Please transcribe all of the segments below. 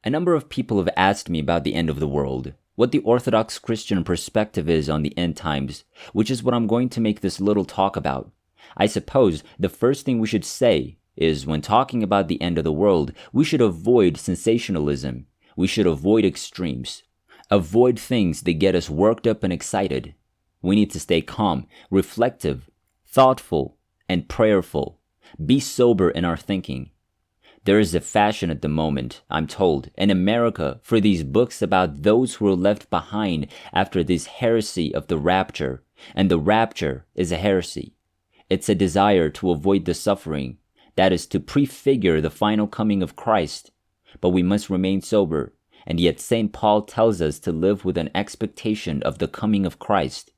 A number of people have asked me about the end of the world, what the Orthodox Christian perspective is on the end times, which is what I'm going to make this little talk about. I suppose the first thing we should say is when talking about the end of the world, we should avoid sensationalism. We should avoid extremes. Avoid things that get us worked up and excited. We need to stay calm, reflective, thoughtful, and prayerful. Be sober in our thinking. There is a fashion at the moment, I'm told, in America for these books about those who are left behind after this heresy of the rapture, and the rapture is a heresy. It's a desire to avoid the suffering, that is to prefigure the final coming of Christ. But we must remain sober, and yet St. Paul tells us to live with an expectation of the coming of Christ.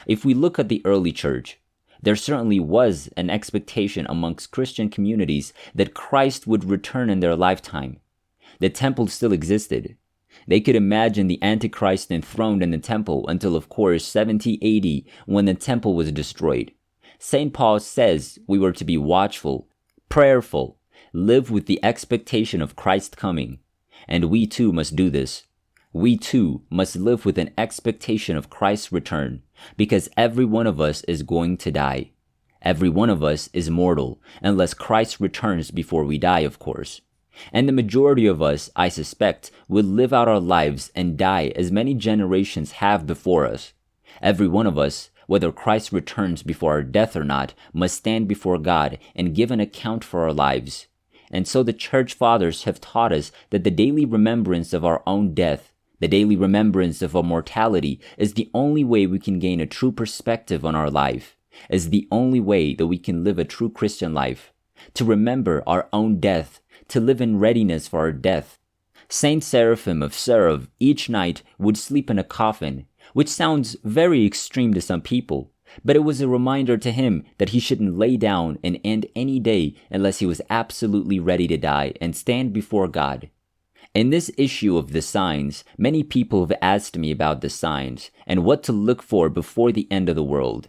If we look at the early church, there certainly was an expectation amongst Christian communities that Christ would return in their lifetime. The temple still existed. They could imagine the Antichrist enthroned in the temple until, of course, 70 AD when the temple was destroyed. St. Paul says we were to be watchful, prayerful, live with the expectation of Christ's coming. And we too must do this. We too must live with an expectation of Christ's return, because every one of us is going to die. Every one of us is mortal, unless Christ returns before we die, of course. And the majority of us, I suspect, will live out our lives and die as many generations have before us. Every one of us, whether Christ returns before our death or not, must stand before God and give an account for our lives. And so the church fathers have taught us that the daily remembrance of our own death, the daily remembrance of our mortality, is the only way we can gain a true perspective on our life, is the only way that we can live a true Christian life, to remember our own death, to live in readiness for our death. Saint Seraphim of Sarov each night would sleep in a coffin, which sounds very extreme to some people, but it was a reminder to him that he shouldn't lay down and end any day unless he was absolutely ready to die and stand before God. In this issue of the signs, many people have asked me about the signs and what to look for before the end of the world.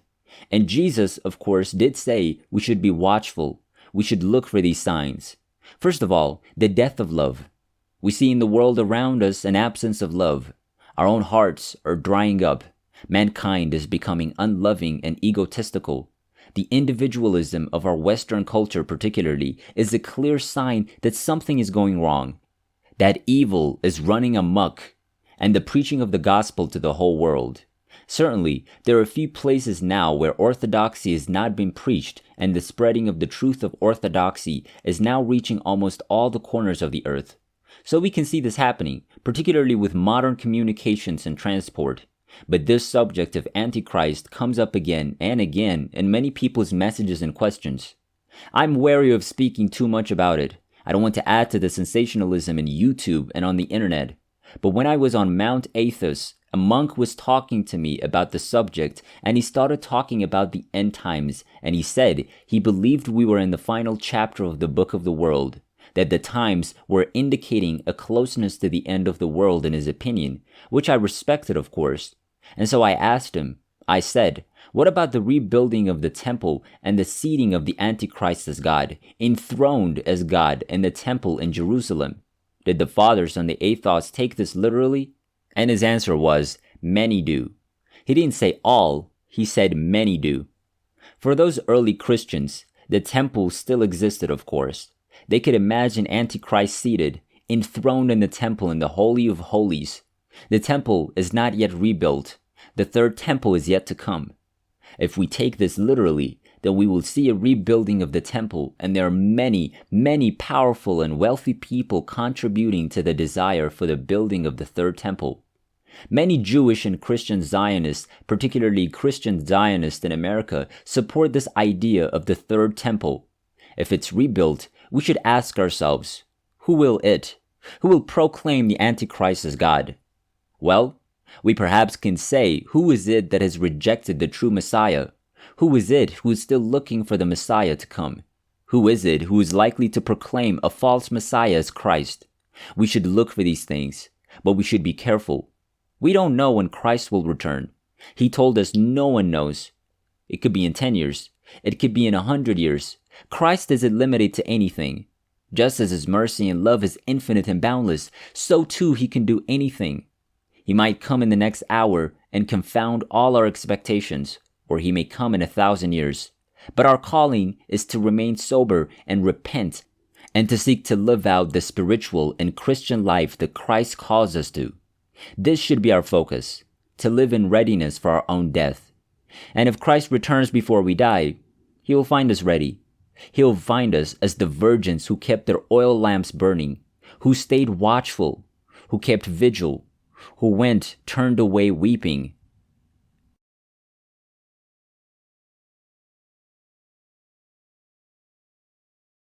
And Jesus, of course, did say we should be watchful. We should look for these signs. First of all, the death of love. We see in the world around us an absence of love. Our own hearts are drying up. Mankind is becoming unloving and egotistical. The individualism of our Western culture particularly is a clear sign that something is going wrong, that evil is running amok, and the preaching of the gospel to the whole world. Certainly, there are a few places now where orthodoxy has not been preached, and the spreading of the truth of orthodoxy is now reaching almost all the corners of the earth. So we can see this happening, particularly with modern communications and transport. But this subject of Antichrist comes up again and again in many people's messages and questions. I'm wary of speaking too much about it. I don't want to add to the sensationalism in YouTube and on the internet. But when I was on Mount Athos, a monk was talking to me about the subject, and he started talking about the end times, and he said he believed we were in the final chapter of the book of the world, that the times were indicating a closeness to the end of the world in his opinion, which I respected, of course. And so I asked him, I said, what about the rebuilding of the temple and the seating of the Antichrist as God, enthroned as God in the temple in Jerusalem? Did the fathers on the Athos take this literally? And his answer was, many do. He didn't say all, he said many do. For those early Christians, the temple still existed, of course. They could imagine Antichrist seated, enthroned in the temple in the Holy of Holies. The temple is not yet rebuilt. The third temple is yet to come. If we take this literally, then we will see a rebuilding of the temple, and there are many, many powerful and wealthy people contributing to the desire for the building of the third temple. Many Jewish and Christian Zionists, particularly Christian Zionists in America, support this idea of the third temple. If it's rebuilt, we should ask ourselves, who will it? Who will proclaim the Antichrist as God? Well, we perhaps can say, who is it that has rejected the true Messiah? Who is it who is still looking for the Messiah to come? Who is it who is likely to proclaim a false Messiah as Christ? We should look for these things, but we should be careful. We don't know when Christ will return. He told us no one knows. It could be in 10 years. It could be in 100 years. Christ isn't limited to anything. Just as his mercy and love is infinite and boundless, so too he can do anything. He might come in the next hour and confound all our expectations, or he may come in 1,000 years. But our calling is to remain sober and repent, and to seek to live out the spiritual and Christian life that Christ calls us to. This should be our focus, to live in readiness for our own death. And if Christ returns before we die, he will find us ready. He will find us as the virgins who kept their oil lamps burning, who stayed watchful, who kept vigil, who turned away weeping,